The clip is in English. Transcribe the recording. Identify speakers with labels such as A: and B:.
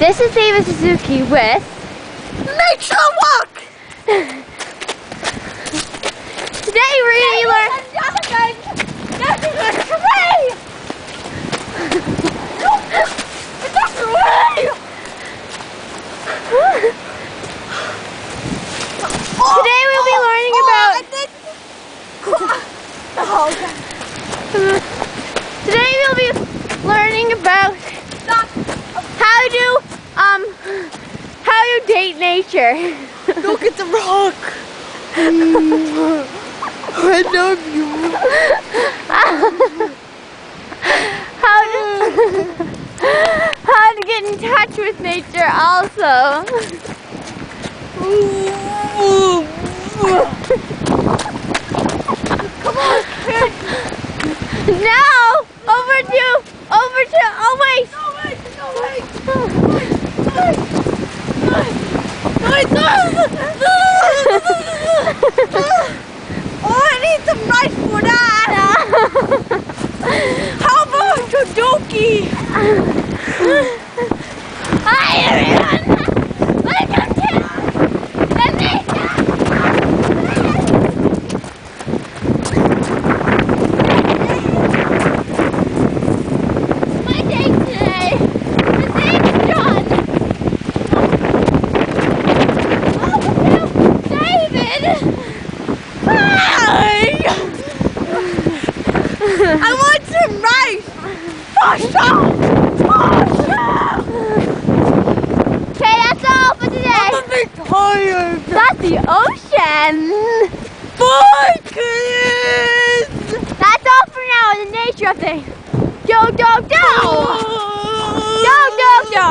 A: This is David Suzuki with
B: Nature Walk!
A: Today we're going to learn.
B: That's a tree! It's a tree!
A: Today we'll be learning about. Today we'll be learning about how to date nature.
B: Look at the rock! I love you!
A: How to get in touch with nature also.
B: Come on, kid!
A: Now, over to, oh wait!
B: Oh, I need some rice for that! How about Suzuki?
A: Hi everyone! Welcome to the nature! My date today, his name's John. David!
B: Hi! I want some rice! For sure!
A: Okay, that's all for today.
B: I'm a bit tired!
A: That's the ocean.
B: Bye, kids!
A: That's all for now in the nature update. Go, go, go! Go, go, go!